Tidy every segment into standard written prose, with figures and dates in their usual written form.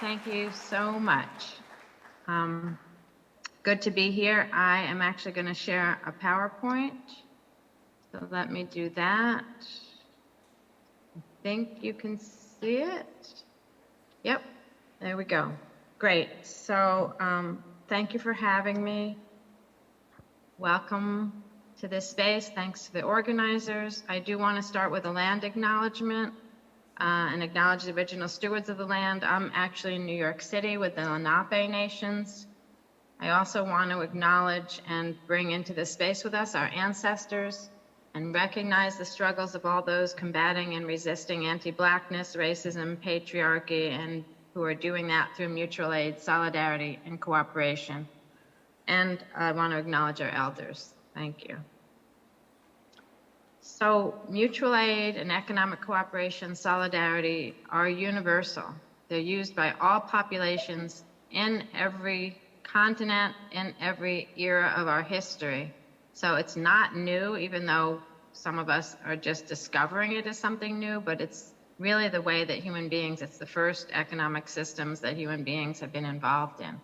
Thank you so much. Good to be here. I am actually going to share a PowerPoint. So let me do that. I think you can see it. Yep, there we go. Great. So thank you for having me. Welcome to this space. Thanks to the organizers. I do want to start with a land acknowledgement and acknowledge the original stewards of the land. I'm actually in New York City with the Lenape Nations. I also want to acknowledge and bring into this space with us our ancestors and recognize the struggles of all those combating and resisting anti-Blackness, racism, patriarchy, and who are doing that through mutual aid, solidarity, and cooperation. And I want to acknowledge our elders. Thank you. So mutual aid and economic cooperation, solidarity are universal. They're used by all populations in every continent, in every era of our history. So it's not new, even though some of us are just discovering it as something new, but it's really the way that human beings, it's the first economic systems that human beings have been involved in.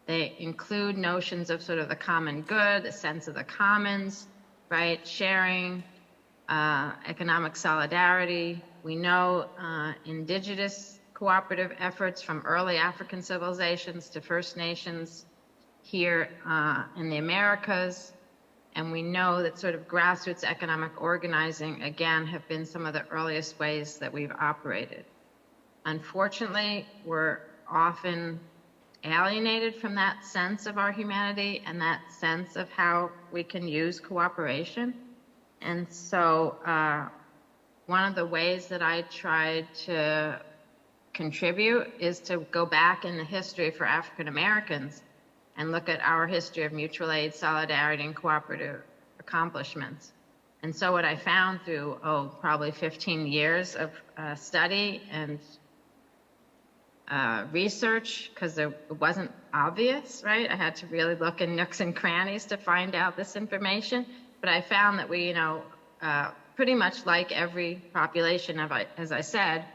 They include notions of sort of the common good, the sense of the commons, right? Sharing, economic solidarity. We know indigenous cooperative efforts from early African civilizations to First Nations here in the Americas. And we know that sort of grassroots economic organizing, again, have been some of the earliest ways that we've operated. Unfortunately, we're often alienated from that sense of our humanity and that sense of how we can use cooperation. And so one of the ways that I tried to contribute is to go back in the history for African Americans and look at our history of mutual aid, solidarity, and cooperative accomplishments. And so what I found through, probably 15 years of study and research, because it wasn't obvious, right? I had to really look in nooks and crannies to find out this information. But I found that we, pretty much like every population, as I said,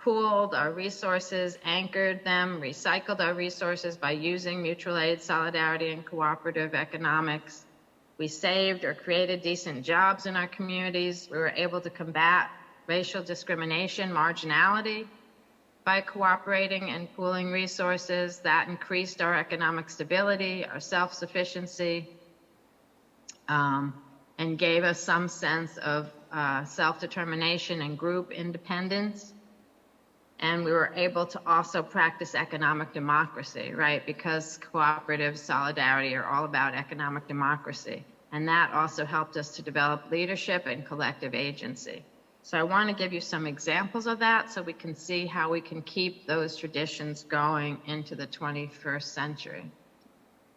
pooled our resources, anchored them, recycled our resources by using mutual aid, solidarity, and cooperative economics. We saved or created decent jobs in our communities. We were able to combat racial discrimination, marginality, by cooperating and pooling resources. That increased our economic stability, our self-sufficiency, and gave us some sense of self-determination and group independence. And we were able to also practice economic democracy, right? Because cooperative solidarity are all about economic democracy. And that also helped us to develop leadership and collective agency. So I want to give you some examples of that so we can see how we can keep those traditions going into the 21st century.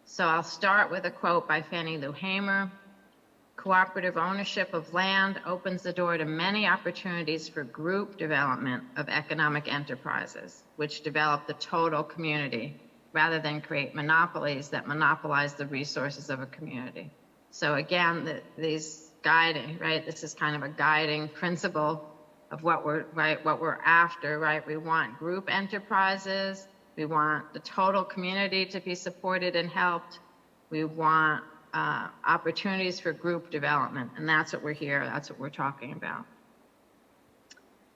So I'll start with a quote by Fannie Lou Hamer. Cooperative ownership of land opens the door to many opportunities for group development of economic enterprises, which develop the total community rather than create monopolies that monopolize the resources of a community. So again, these guiding, right? This is kind of a guiding principle of what we're after, right? We want group enterprises. We want the total community to be supported and helped. We want opportunities for group development, and that's what we're here, that's what we're talking about.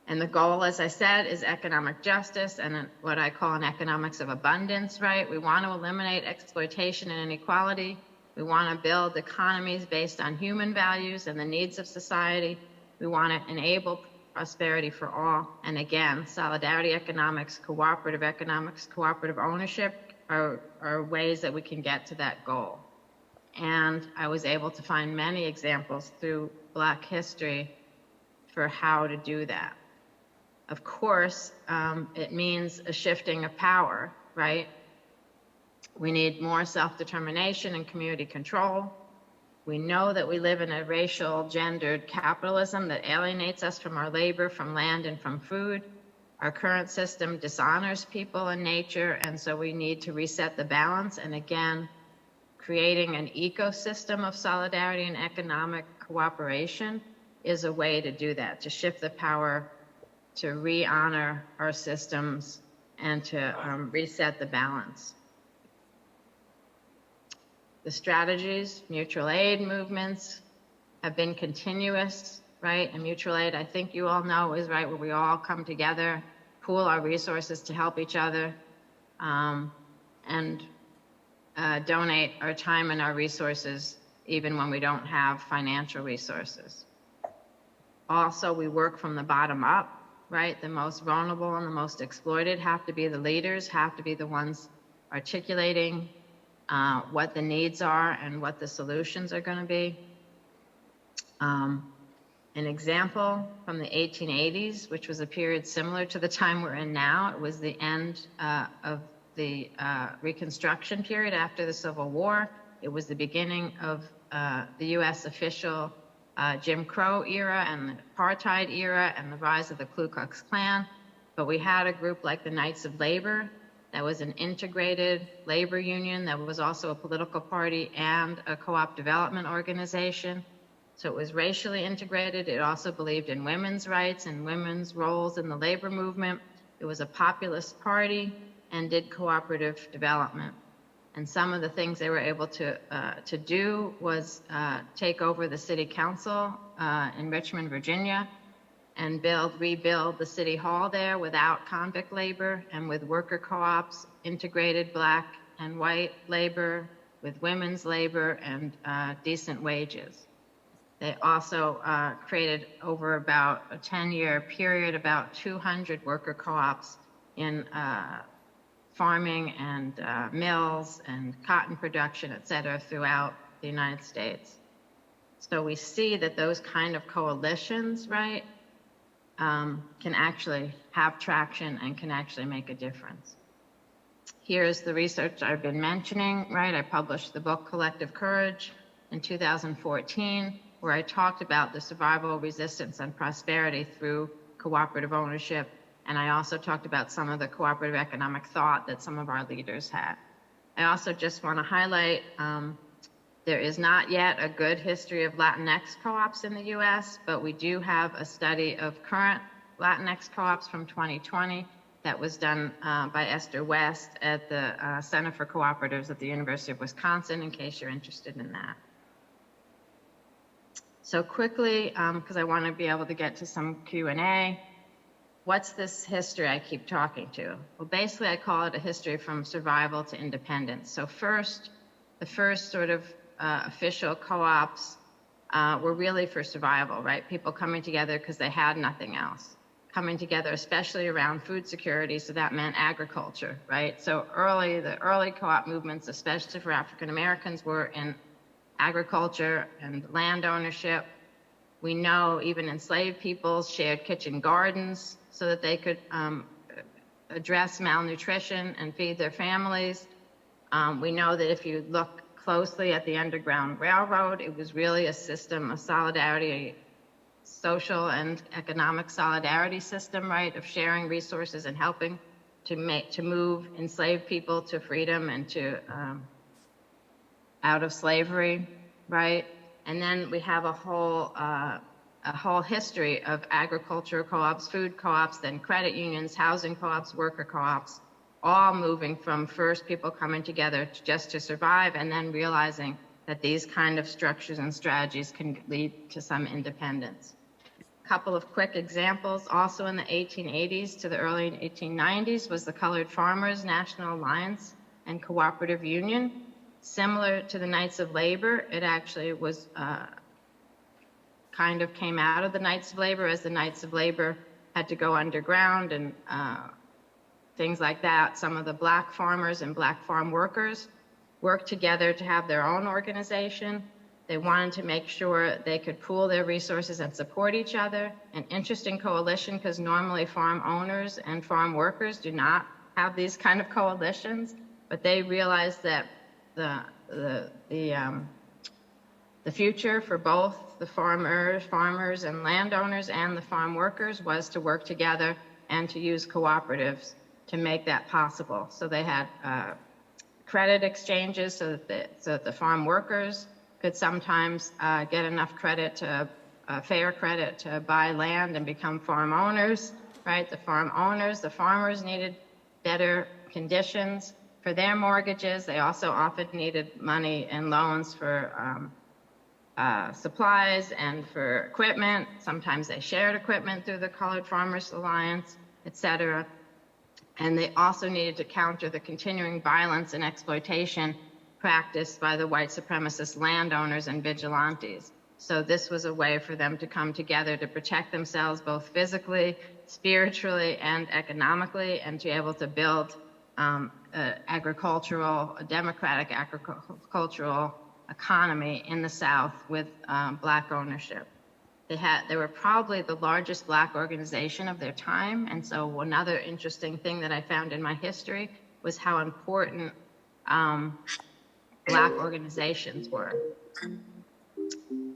And the goal, as I said, is economic justice and what I call an economics of abundance, right? We want to eliminate exploitation and inequality. We want to build economies based on human values and the needs of society. We want to enable prosperity for all. And again, solidarity economics, cooperative ownership are ways that we can get to that goal. And I was able to find many examples through Black history for how to do that. Of course, it means a shifting of power, right? We need more self-determination and community control. We know that we live in a racial, gendered capitalism that alienates us from our labor, from land, and from food. Our current system dishonors people and nature, and so we need to reset the balance. And again, creating an ecosystem of solidarity and economic cooperation is a way to do that, to shift the power, to re-honor our systems and to reset the balance. The strategies, mutual aid movements have been continuous, right? And mutual aid, I think you all know, is right where we all come together, pool our resources to help each other, and donate our time and our resources even when we don't have financial resources. Also, we work from the bottom up, right? The most vulnerable and the most exploited have to be the leaders, have to be the ones articulating what the needs are and what the solutions are going to be. An example from the 1880s, which was a period similar to the time we're in now, it was the end of the Reconstruction period after the Civil War. It was the beginning of the U.S. official Jim Crow era and the apartheid era and the rise of the Ku Klux Klan. But we had a group like the Knights of Labor that was an integrated labor union that was also a political party and a co-op development organization. So it was racially integrated. It also believed in women's rights and women's roles in the labor movement. It was a populist party and did cooperative development. And some of the things they were able to do was take over the city council in Richmond, Virginia, and rebuild the city hall there without convict labor and with worker co-ops, integrated black and white labor with women's labor and decent wages. They also created over about a 10-year period, about 200 worker co-ops in farming and mills and cotton production, et cetera, throughout the United States. So we see that those kind of coalitions, right, can actually have traction and can actually make a difference. Here's the research I've been mentioning, right? I published the book Collective Courage in 2014, where I talked about the survival, resistance, and prosperity through cooperative ownership. And I also talked about some of the cooperative economic thought that some of our leaders had. I also just want to highlight, there is not yet a good history of Latinx co-ops in the US, but we do have a study of current Latinx co-ops from 2020 that was done by Esther West at the Center for Cooperatives at the University of Wisconsin, in case you're interested in that. So quickly, because I want to be able to get to some Q&A, what's this history I keep talking to? Well, basically, I call it a history from survival to independence. So first, the first sort of official co-ops were really for survival, right? People coming together because they had nothing else. Coming together, especially around food security, so that meant agriculture, right? So the early co-op movements, especially for African Americans, were in agriculture and land ownership. We know even enslaved peoples shared kitchen gardens so that they could address malnutrition and feed their families. We know that if you look closely at the Underground Railroad, it was really a system of solidarity, social and economic solidarity system, right, of sharing resources and helping to move enslaved people to freedom and to out of slavery, right? And then we have a whole history of agriculture co-ops, food co-ops, then credit unions, housing co-ops, worker co-ops, all moving from first people coming together just to survive and then realizing that these kind of structures and strategies can lead to some independence. A couple of quick examples, also in the 1880s to the early 1890s was the Colored Farmers National Alliance and Cooperative Union. Similar to the Knights of Labor, it actually was kind of came out of the Knights of Labor as the Knights of Labor had to go underground and things like that. Some of the black farmers and black farm workers worked together to have their own organization. They wanted to make sure they could pool their resources and support each other. An interesting coalition because normally farm owners and farm workers do not have these kind of coalitions, but they realized that the future for both the farmers and landowners and the farm workers was to work together and to use cooperatives to make that possible. So they had credit exchanges so that the farm workers could sometimes get enough credit fair credit to buy land and become farm owners, right? The farmers needed better conditions for their mortgages. They also often needed money and loans for supplies and for equipment. Sometimes they shared equipment through the Colored Farmers Alliance, etc. And they also needed to counter the continuing violence and exploitation practiced by the white supremacist landowners and vigilantes. So this was a way for them to come together to protect themselves both physically, spiritually, and economically, and to be able to build a democratic agricultural economy in the South with Black ownership. They were probably the largest Black organization of their time, and so another interesting thing that I found in my history was how important Black organizations were.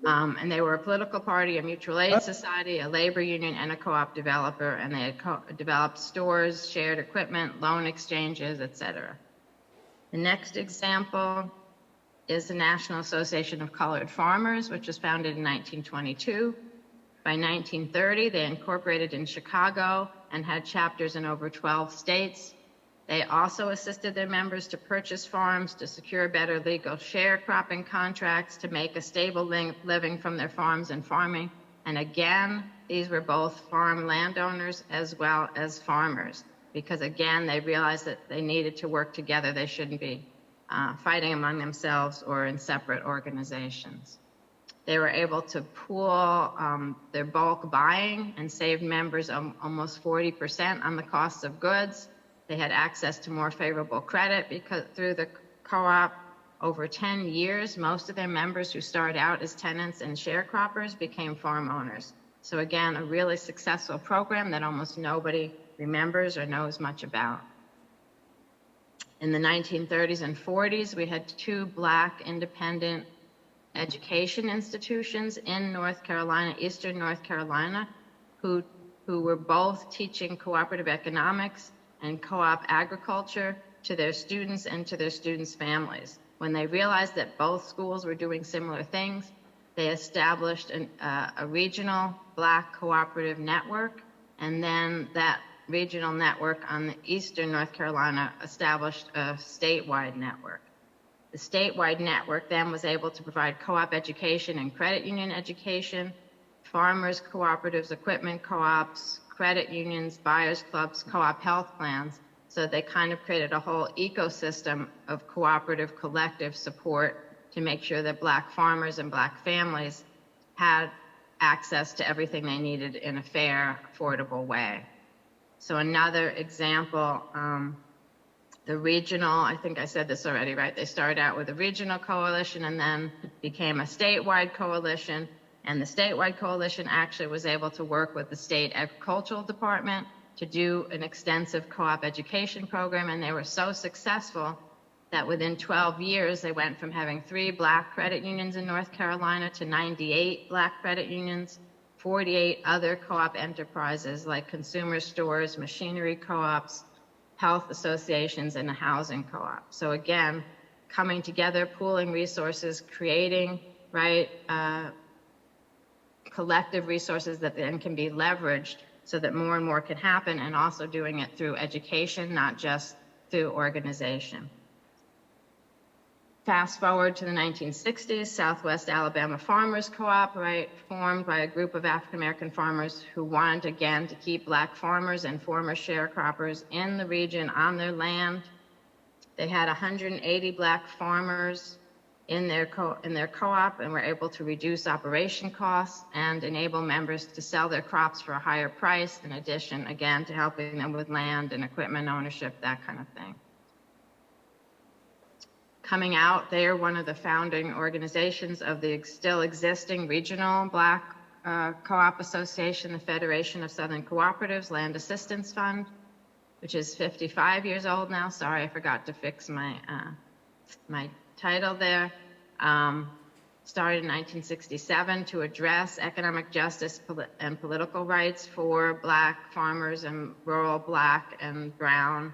And they were a political party, a mutual aid society, a labor union, and a co-op developer, and they had developed stores, shared equipment, loan exchanges, etc. The next example is the National Association of Colored Farmers, which was founded in 1922. By 1930, they incorporated in Chicago and had chapters in over 12 states. They also assisted their members to purchase farms, to secure better legal sharecropping contracts, to make a stable living from their farms and farming. And again, these were both farm landowners as well as farmers, because again, they realized that they needed to work together. They shouldn't be fighting among themselves or in separate organizations. They were able to pool their bulk buying and saved members almost 40% on the cost of goods. They had access to more favorable credit because through the co-op, over 10 years, most of their members who started out as tenants and sharecroppers became farm owners. So again, a really successful program that almost nobody remembers or knows much about. In the 1930s and 40s, we had two Black independent education institutions in North Carolina, Eastern North Carolina, who were both teaching cooperative economics and co-op agriculture to their students and to their students' families. When they realized that both schools were doing similar things, they established a regional Black cooperative network, and then that regional network on the Eastern North Carolina established a statewide network. The statewide network then was able to provide co-op education and credit union education, farmers, cooperatives, equipment co-ops, credit unions, buyers clubs, co-op health plans. So they kind of created a whole ecosystem of cooperative collective support to make sure that Black farmers and Black families had access to everything they needed in a fair, affordable way. So another example, the regional, I think I said this already, right? They started out with a regional coalition and then became a statewide coalition. And the statewide coalition actually was able to work with the state agricultural department to do an extensive co-op education program. And they were so successful that within 12 years, they went from having 3 Black credit unions in North Carolina to 98 Black credit unions, 48 other co-op enterprises like consumer stores, machinery co-ops, health associations, and a housing co-op. So again, coming together, pooling resources, creating, right, collective resources that then can be leveraged so that more and more can happen, and also doing it through education, not just through organization. Fast forward to the 1960s, Southwest Alabama Farmers Co-op, right, formed by a group of African-American farmers who wanted, again, to keep Black farmers and former sharecroppers in the region on their land. They had 180 Black farmers in their co-op and were able to reduce operation costs and enable members to sell their crops for a higher price, in addition, again, to helping them with land and equipment ownership, that kind of thing. Coming out, they are one of the founding organizations of the still existing regional Black co-op association, the Federation of Southern Cooperatives Land Assistance Fund, which is 55 years old now. Sorry, I forgot to fix my title there. Started in 1967 to address economic justice and political rights for Black farmers and rural Black and brown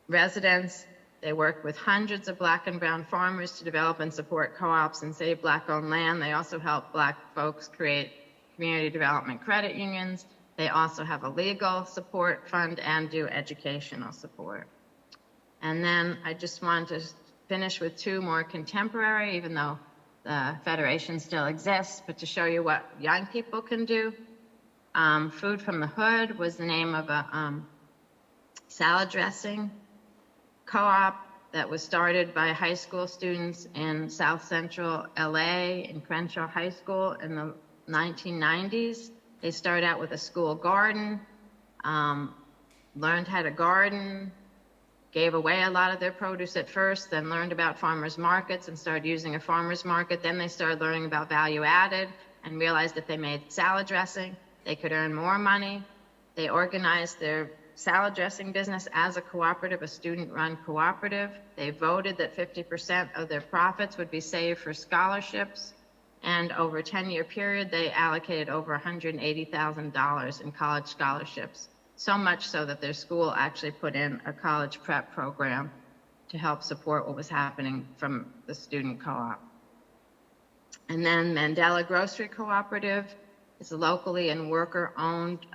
residents. They work with hundreds of Black and brown farmers to develop and support co-ops and save Black-owned land. They also help Black folks create community development credit unions They also have a legal support fund and do educational support. And then I just wanted to finish with two more contemporary, even though the Federation still exists, but to show you what young people can do. Food from the Hood was the name of a salad dressing co-op that was started by high school students in South Central LA in Crenshaw High School in the 1990s. They started out with a school garden, learned how to garden, gave away a lot of their produce at first, then learned about farmers markets and started using a farmers market. Then they started learning about value added and realized if they made salad dressing, they could earn more money. They organized their salad dressing business as a cooperative, a student-run cooperative. They voted that 50% of their profits would be saved for scholarships. And over a 10-year period, they allocated over $180,000 in college scholarships. So much so that their school actually put in a college prep program to help support what was happening from the student co-op. And then Mandela Grocery Cooperative is a locally and worker-owned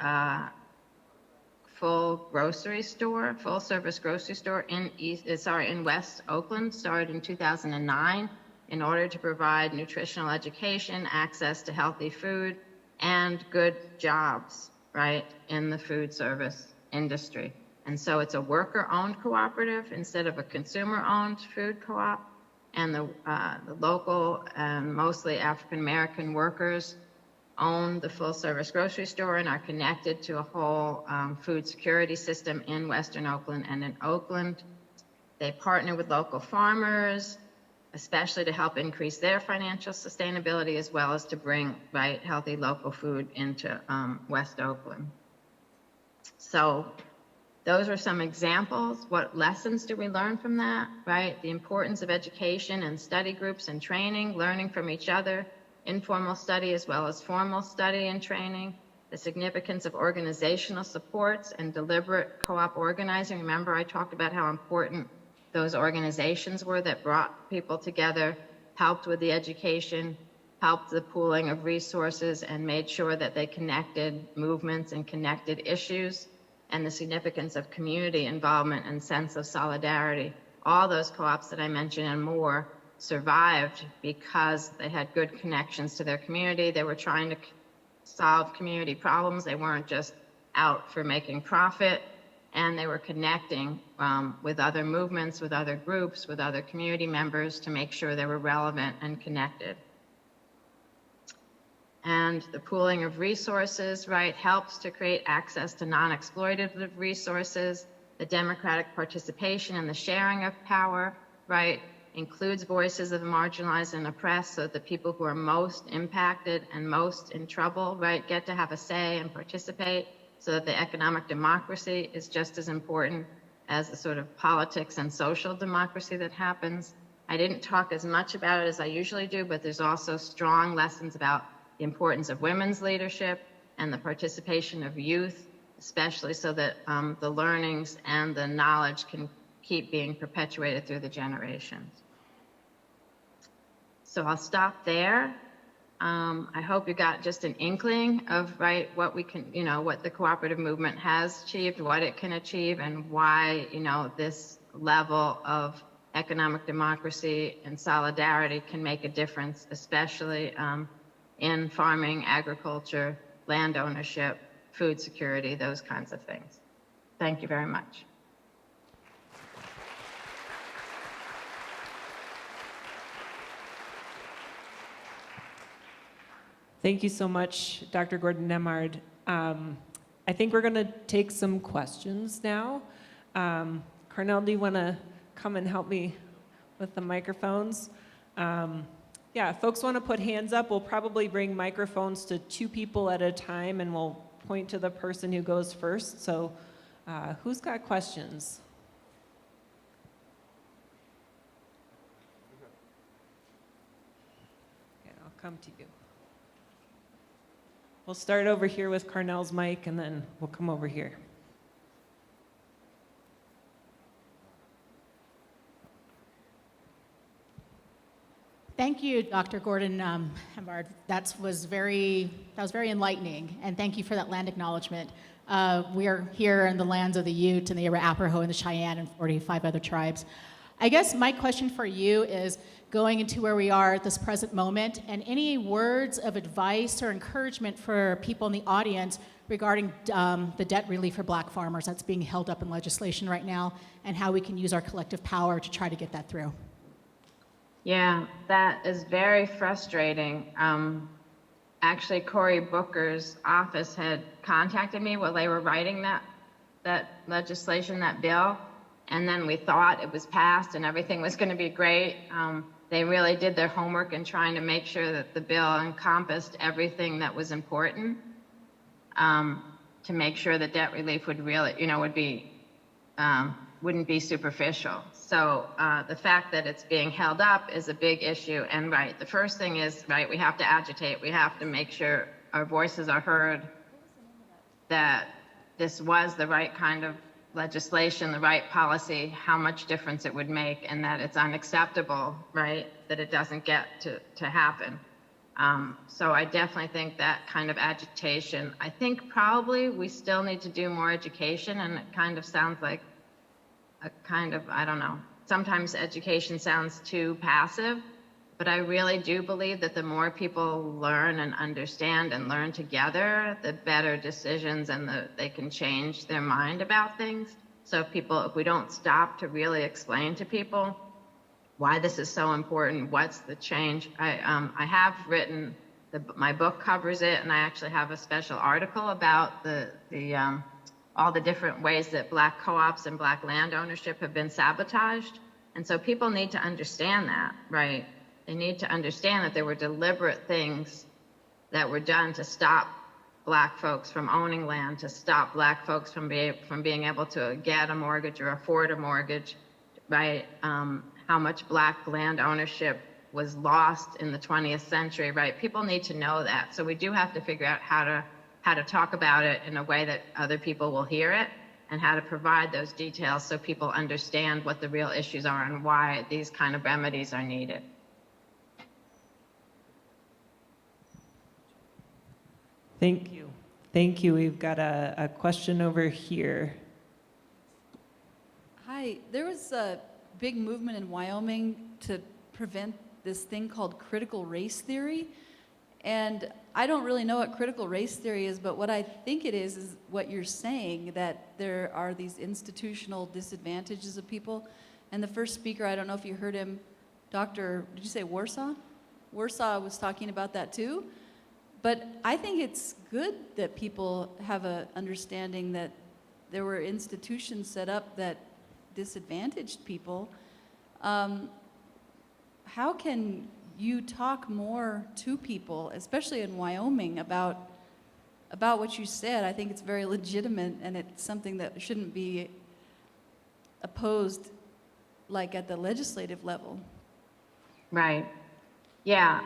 full-service grocery store in West Oakland, started in 2009 in order to provide nutritional education, access to healthy food, and good jobs, right, in the food service industry. And so it's a worker-owned cooperative instead of a consumer-owned food co-op. And the local and mostly African-American workers own the full-service grocery store and are connected to a whole food security system in Western Oakland and in Oakland. They partner with local farmers, especially to help increase their financial sustainability, as well as to bring healthy local food into West Oakland. So those are some examples. What lessons do we learn from that, right? The importance of education and study groups and training, learning from each other, informal study as well as formal study and training, the significance of organizational supports and deliberate co-op organizing. Remember, I talked about how important those organizations were that brought people together, helped with the education, helped the pooling of resources, and made sure that they connected movements and connected issues, and the significance of community involvement and sense of solidarity. All those co-ops that I mentioned and more survived because they had good connections to their community. They were trying to solve community problems. They weren't just out for making profit, and they were connecting with other movements, with other groups, with other community members to make sure they were relevant and connected. And the pooling of resources, right, helps to create access to non-exploitative resources. The democratic participation and the sharing of power, right, includes voices of the marginalized and oppressed, so that the people who are most impacted and most in trouble, right, get to have a say and participate, so that the economic democracy is just as important as the sort of politics and social democracy that happens. I didn't talk as much about it as I usually do, but there's also strong lessons about the importance of women's leadership and the participation of youth, especially so that the learnings and the knowledge can keep being perpetuated through the generations. So I'll stop there. I hope you got just an inkling of, right, what we can, what the cooperative movement has achieved, what it can achieve, and why, this level of economic democracy and solidarity can make a difference, especially in farming, agriculture, land ownership, food security, those kinds of things. Thank you very much. Thank you so much, Dr. Gordon-Nembhard. I think we're going to take some questions now. Carnell, do you want to come and help me with the microphones? Yeah, if folks want to put hands up, we'll probably bring microphones to 2 people at a time, and we'll point to the person who goes first. So who's got questions? Okay, I'll come to you. We'll start over here with Carnell's mic, and then we'll come over here. Thank you, Dr. Gordon-Nembhard. That was very enlightening, and thank you for that land acknowledgement. We are here in the lands of the Ute and the Arapaho and the Cheyenne and 45 other tribes. I guess my question for you is going into where we are at this present moment, and any words of advice or encouragement for people in the audience regarding the debt relief for Black farmers that's being held up in legislation right now, and how we can use our collective power to try to get that through. Yeah, that is very frustrating. Actually, Cory Booker's office had contacted me while they were writing that legislation, that bill, and then we thought it was passed and everything was going to be great. They really did their homework in trying to make sure that the bill encompassed everything that was important, to make sure that debt relief would really, wouldn't be superficial. So the fact that it's being held up is a big issue. And right, the first thing is, right, we have to agitate. We have to make sure our voices are heard, that this was the right kind of legislation, the right policy, how much difference it would make, and that it's unacceptable, right, that it doesn't get to happen. So I definitely think that kind of agitation. I think probably we still need to do more education, and it kind of sounds like a kind of, I don't know, sometimes education sounds too passive, but I really do believe that the more people learn and understand and learn together, the better decisions and they can change their mind about things. So if we don't stop to really explain to people why this is so important, what's the change. I have written, my book covers it, and I actually have a special article about all the different ways that Black co-ops and Black land ownership have been sabotaged. And so people need to understand that, right? They need to understand that there were deliberate things that were done to stop Black folks from owning land, to stop Black folks from being able to get a mortgage or afford a mortgage, right? How much Black land ownership was lost in the 20th century, right? People need to know that. So we do have to figure out how to talk about it in a way that other people will hear it, and how to provide those details so people understand what the real issues are and why these kind of remedies are needed. Thank you. Thank you. We've got a question over here. Hi, there was a big movement in Wyoming to prevent this thing called critical race theory. And I don't really know what critical race theory is, but what I think it is what you're saying, that there are these institutional disadvantages of people. And the first speaker, I don't know if you heard him, did you say Warsaw? Warsaw was talking about that too. But I think it's good that people have an understanding that there were institutions set up that disadvantaged people. How can you talk more to people, especially in Wyoming, about what you said? I think it's very legitimate, and it's something that shouldn't be opposed like at the legislative level. Right. Yeah.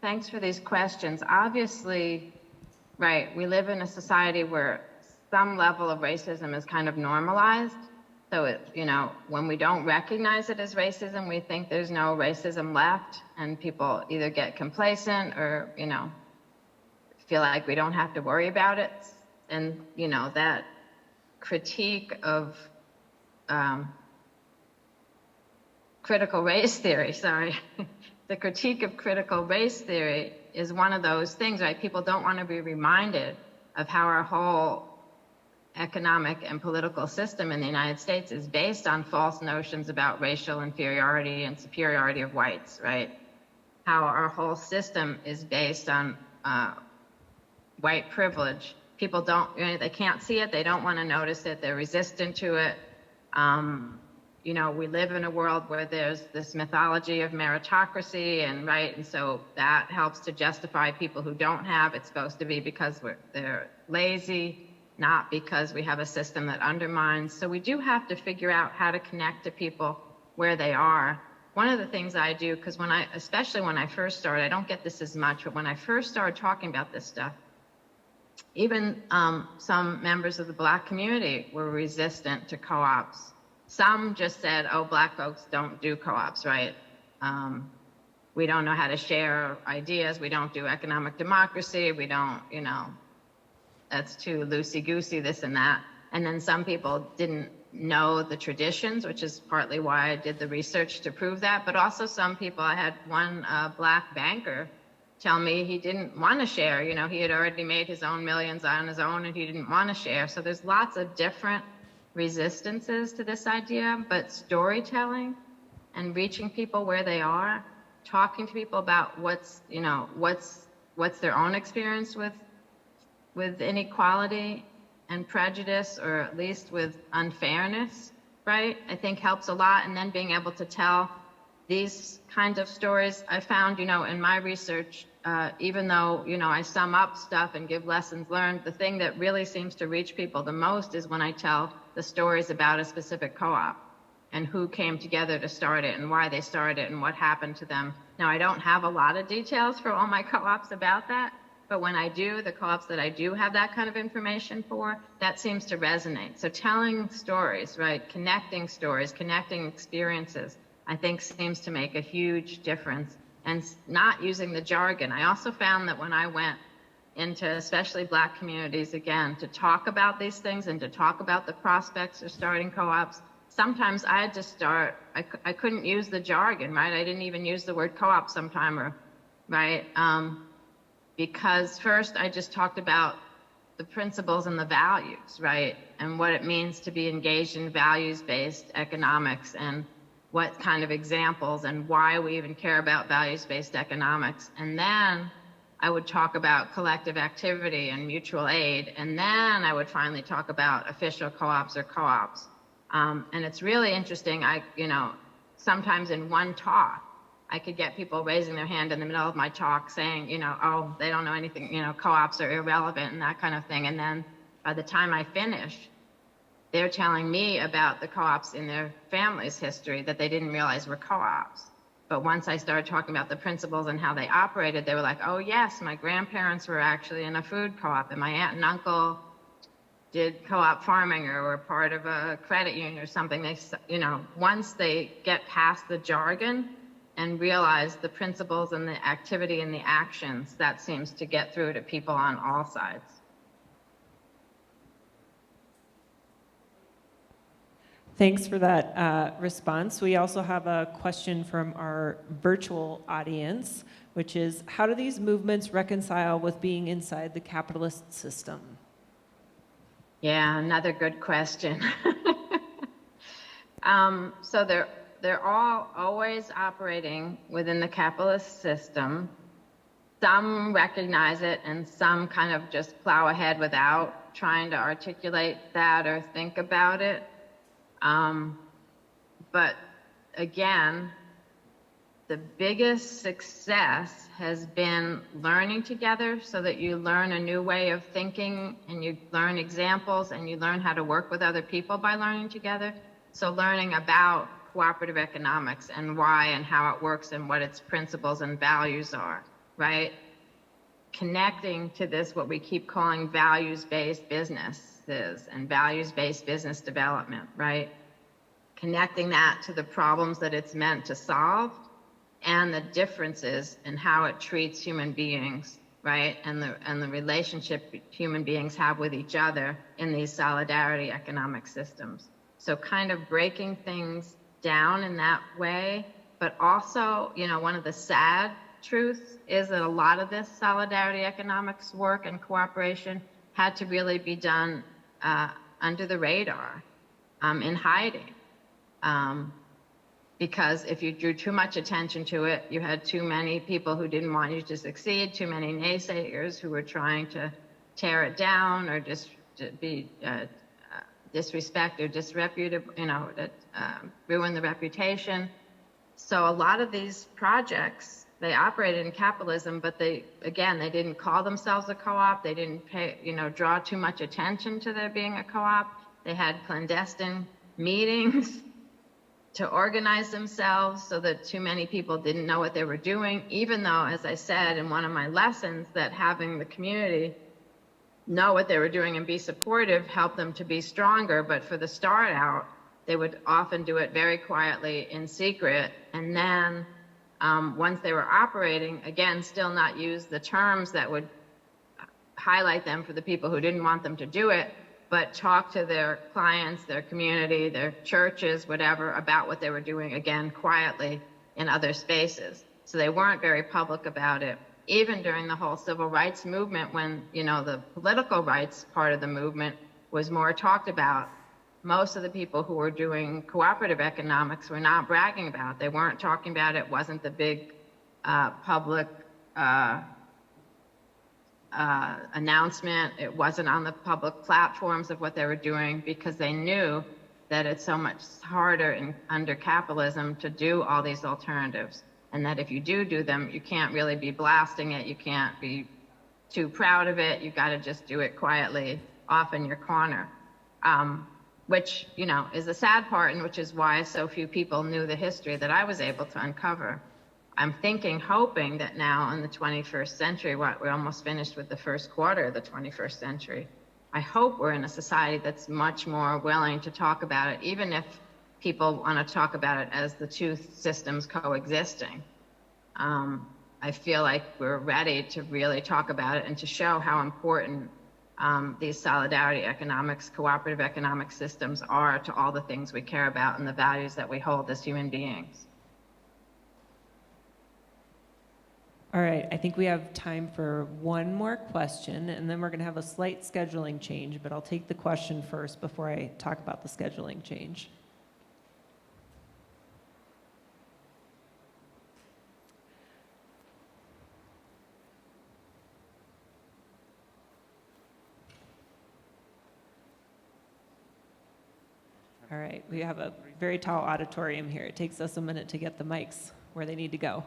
Thanks for these questions. Obviously, right, we live in a society where some level of racism is kind of normalized. So, when we don't recognize it as racism, we think there's no racism left, and people either get complacent or, feel like we don't have to worry about it. And, that critique of critical race theory, the critique of critical race theory is one of those things, right? People don't want to be reminded of how our whole economic and political system in the United States is based on false notions about racial inferiority and superiority of whites, right? How our whole system is based on white privilege. People don't, they can't see it, they don't want to notice it, they're resistant to it. We live in a world where there's this mythology of meritocracy, and so that helps to justify people who don't have. It's supposed to be because they're lazy, not because we have a system that undermines. So we do have to figure out how to connect to people where they are. One of the things I do, because especially when I first started, I don't get this as much, but when I first started talking about this stuff, even some members of the Black community were resistant to co-ops. Some just said, oh, Black folks don't do co-ops, right? we don't know how to share ideas, we don't do economic democracy, we don't, that's too loosey-goosey, this and that. And then some people didn't know the traditions, which is partly why I did the research to prove that. But also some people, I had one black banker tell me he didn't want to share. He had already made his own millions on his own and he didn't want to share. So there's lots of different resistances to this idea, but storytelling and reaching people where they are, talking to people about what's their own experience with inequality and prejudice, or at least with unfairness, right? I think helps a lot. And then being able to tell these kinds of stories, I found, in my research, even though, I sum up stuff and give lessons learned, the thing that really seems to reach people the most is when I tell the stories about a specific co-op and who came together to start it and why they started it and what happened to them. Now, I don't have a lot of details for all my co-ops about that, but when I do, the co-ops that I do have that kind of information for, that seems to resonate. So telling stories, right, connecting stories, connecting experiences, I think seems to make a huge difference. And not using the jargon. I also found that when I went into especially Black communities, again, to talk about these things and to talk about the prospects of starting co-ops, sometimes I had to start, I couldn't use the jargon, right? I didn't even use the word co-op sometime, right? Because first I just talked about the principles and the values, right? And what it means to be engaged in values-based economics and what kind of examples and why we even care about values-based economics. And then I would talk about collective activity and mutual aid. And then I would finally talk about official co-ops or co-ops. And it's really interesting. Sometimes in one talk, I could get people raising their hand in the middle of my talk saying, oh, they don't know anything, co-ops are irrelevant and that kind of thing. And then by the time I finish, they're telling me about the co-ops in their family's history that they didn't realize were co-ops. But once I started talking about the principles and how they operated, they were like, oh yes, my grandparents were actually in a food co-op and my aunt and uncle did co-op farming or were part of a credit union or something. They, once they get past the jargon and realize the principles and the activity and the actions, that seems to get through to people on all sides. Thanks for that response. We also have a question from our virtual audience, which is, how do these movements reconcile with being inside the capitalist system? Yeah, another good question. So they're all always operating within the capitalist system. Some recognize it and some kind of just plow ahead without trying to articulate that or think about it. But again, the biggest success has been learning together so that you learn a new way of thinking and you learn examples and you learn how to work with other people by learning together. So learning about cooperative economics and why and how it works and what its principles and values are, right? Connecting to this, what we keep calling values-based businesses and values-based business development, right? Connecting that to the problems that it's meant to solve and the differences in how it treats human beings, right? And the relationship human beings have with each other in these solidarity economic systems. So kind of breaking things down in that way, but also, one of the sad truths is that a lot of this solidarity economics work and cooperation had to really be done under the radar, in hiding. Because if you drew too much attention to it, you had too many people who didn't want you to succeed, too many naysayers who were trying to tear it down or just be disrespect or disreputable, ruin the reputation. So a lot of these projects, they operated in capitalism, but they didn't call themselves a co-op. They didn't draw too much attention to there being a co-op. They had clandestine meetings to organize themselves so that too many people didn't know what they were doing, even though, as I said in one of my lessons, that having the community know what they were doing and be supportive helped them to be stronger. But for the start out, they would often do it very quietly in secret, and then once they were operating, again, still not use the terms that would highlight them for the people who didn't want them to do it, but talk to their clients, their community, their churches, whatever, about what they were doing, again, quietly in other spaces. So they weren't very public about it. Even during the whole civil rights movement, when, you know, the political rights part of the movement was more talked about, most of the people who were doing cooperative economics were not bragging about it. They weren't talking about it. It wasn't the big public announcement. It wasn't on the public platforms of what they were doing, because they knew that it's so much harder under capitalism to do all these alternatives, and that if you do them, you can't really be blasting it. You can't be too proud of it. You got to just do it quietly off in your corner, which, you know, is the sad part, and which is why so few people knew the history that I was able to uncover. I'm hoping that now in the 21st century, we're almost finished with the first quarter of the 21st century, I hope we're in a society that's much more willing to talk about it, even if people want to talk about it as the two systems coexisting. I feel like we're ready to really talk about it and to show how important these solidarity economics, cooperative economic systems are to all the things we care about and the values that we hold as human beings. All right, I think we have time for one more question, and then we're going to have a slight scheduling change, but I'll take the question first before I talk about the scheduling change. All right, we have a very tall auditorium here. It takes us a minute to get the mics where they need to go.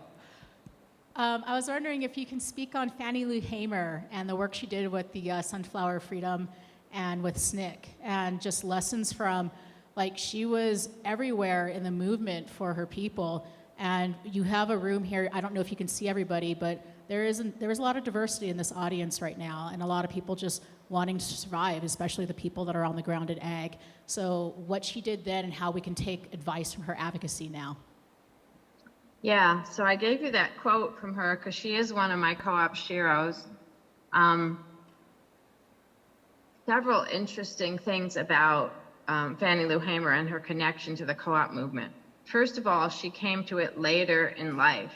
I was wondering if you can speak on Fannie Lou Hamer and the work she did with the Sunflower Freedom and with SNCC, and just lessons from, like, she was everywhere in the movement for her people. And you have a room here, I don't know if you can see everybody, but there is a lot of diversity in this audience right now, and a lot of people just wanting to survive, especially the people that are on the ground at ag. So what she did then and how we can take advice from her advocacy now. Yeah, so I gave you that quote from her because she is one of my co-op sheroes. Several interesting things about Fannie Lou Hamer and her connection to the co-op movement. First of all, she came to it later in life.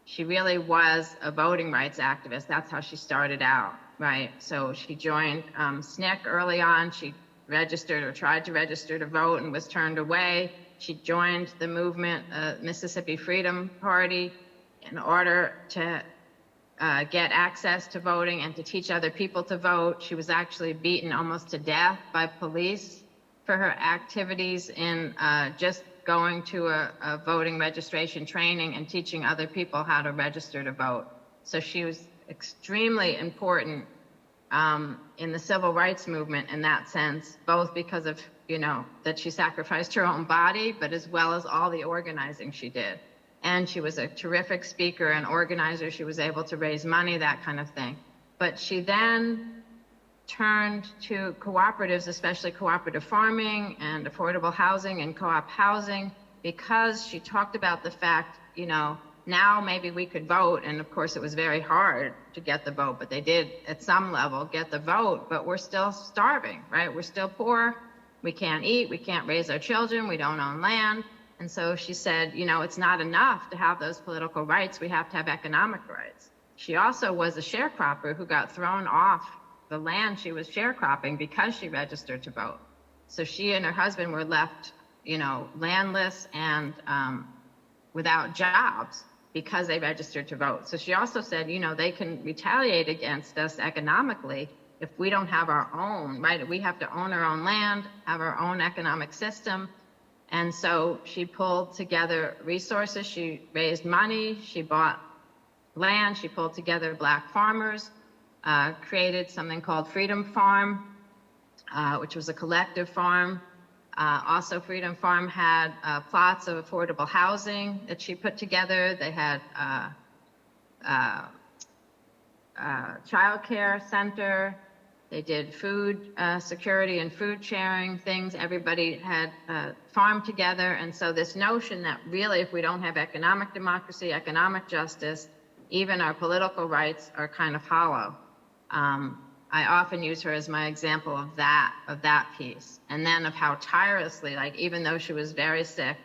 She really was a voting rights activist. That's how she started out, right? So she joined SNCC early on. She registered or tried to register to vote and was turned away. She joined the movement, Mississippi Freedom Party, in order to get access to voting and to teach other people to vote. She was actually beaten almost to death by police for her activities in just going to a voting registration training and teaching other people how to register to vote. So she was extremely important in the civil rights movement in that sense, both because of, you know, that she sacrificed her own body, but as well as all the organizing she did. And she was a terrific speaker and organizer. She was able to raise money, that kind of thing. But she then turned to cooperatives, especially cooperative farming and affordable housing and co-op housing, because she talked about the fact, you know, now maybe we could vote, and of course it was very hard to get the vote, but they did at some level get the vote, but we're still starving, right? We're still poor, we can't eat, we can't raise our children, we don't own land. And so she said, you know, it's not enough to have those political rights, we have to have economic rights. She also was a sharecropper who got thrown off the land she was sharecropping because she registered to vote. So she and her husband were left, you know, landless and without jobs because they registered to vote. So she also said, you know, they can retaliate against us economically if we don't have our own, right? We have to own our own land, have our own economic system. And so she pulled together resources, she raised money, she bought land, she pulled together Black farmers, created something called Freedom Farm, which was a collective farm. Also, Freedom Farm had plots of affordable housing that she put together. They had child care center, They did food security and food sharing things. Everybody had farmed together. And so this notion that really if we don't have economic democracy, economic justice, even our political rights are kind of hollow. I often use her as my example of that piece. And then of how tirelessly, like even though she was very sick,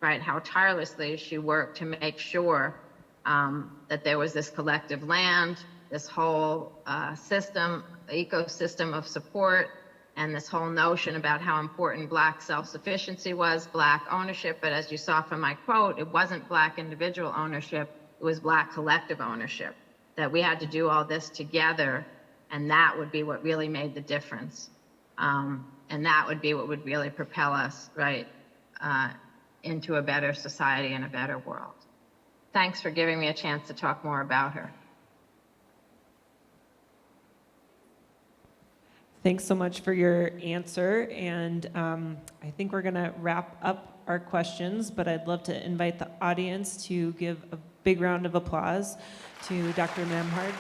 right, how tirelessly she worked to make sure that there was this collective land, this whole ecosystem of support, and this whole notion about how important Black self-sufficiency was, Black ownership. But as you saw from my quote, it wasn't Black individual ownership, it was Black collective ownership, that we had to do all this together, and that would be what really made the difference. And that would be what would really propel us, right, into a better society and a better world. Thanks for giving me a chance to talk more about her. Thanks so much for your answer. And I think we're going to wrap up our questions, but I'd love to invite the audience to give a big round of applause to Dr. Nembhard.